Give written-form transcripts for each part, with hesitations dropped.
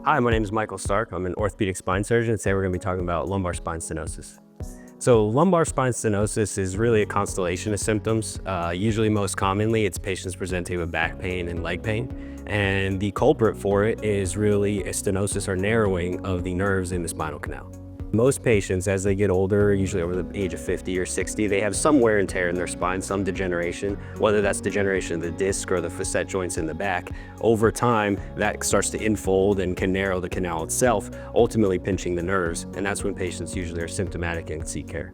Hi, my name is Michael Stark. I'm an orthopedic spine surgeon. Today we're going to be talking about lumbar spine stenosis. So lumbar spine stenosis is really a constellation of symptoms. Usually most commonly it's patients presenting with back pain and leg pain. And the culprit for it is really a stenosis or narrowing of the nerves in the spinal canal. Most patients, as they get older, usually over the age of 50 or 60, they have some wear and tear in their spine, some degeneration, whether that's degeneration of the disc or the facet joints in the back. Over time, that starts to infold and can narrow the canal itself, ultimately pinching the nerves, and that's when patients usually are symptomatic and seek care.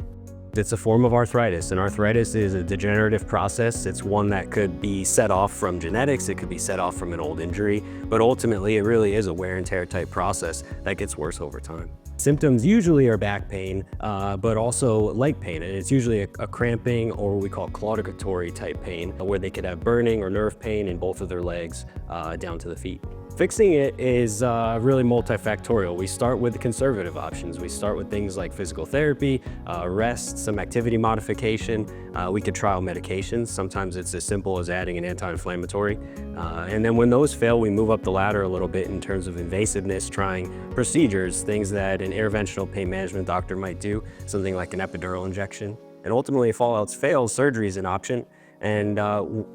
It's a form of arthritis, and arthritis is a degenerative process. It's one that could be set off from genetics, it could be set off from an old injury, but ultimately it really is a wear and tear type process that gets worse over time. Symptoms usually are back pain, but also leg pain, and it's usually a cramping or what we call claudicatory type pain, where they could have burning or nerve pain in both of their legs down to the feet. Fixing it is really multifactorial. We start with the conservative options. We start with things like physical therapy, rest, some activity modification. We could trial medications. Sometimes it's as simple as adding an anti-inflammatory. And then when those fail, we move up the ladder a little bit in terms of invasiveness, trying procedures, things that an interventional pain management doctor might do, something like an epidural injection. And ultimately, if all else fails, surgery is an option. And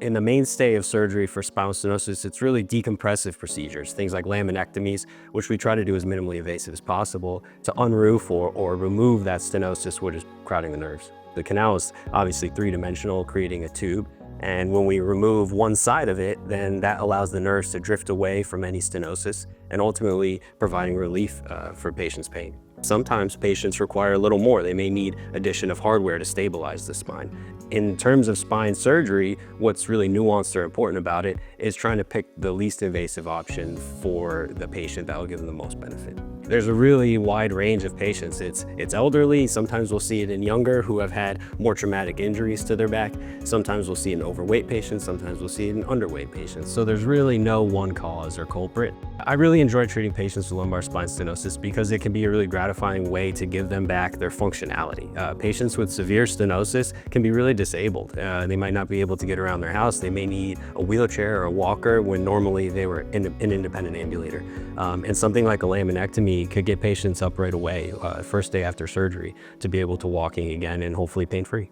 in the mainstay of surgery for spinal stenosis, it's really decompressive procedures, things like laminectomies, which we try to do as minimally invasive as possible to unroof or remove that stenosis which is crowding the nerves. The canal is obviously three-dimensional, creating a tube. And when we remove one side of it, then that allows the nerves to drift away from any stenosis and ultimately providing relief for patients' pain. Sometimes patients require a little more. They may need addition of hardware to stabilize the spine. In terms of spine surgery, what's really nuanced or important about it is trying to pick the least invasive option for the patient that will give them the most benefit. There's a really wide range of patients. It's elderly, sometimes we'll see it in younger who have had more traumatic injuries to their back. Sometimes we'll see it in overweight patients, sometimes we'll see it in underweight patients. So there's really no one cause or culprit. I really enjoy treating patients with lumbar spine stenosis because it can be a really gratifying way to give them back their functionality. Patients with severe stenosis can be really disabled. They might not be able to get around their house. They may need a wheelchair or a walker when normally they were an independent ambulator. And something like a laminectomy could get patients up right away, first day after surgery, to be able to walking again and hopefully pain-free.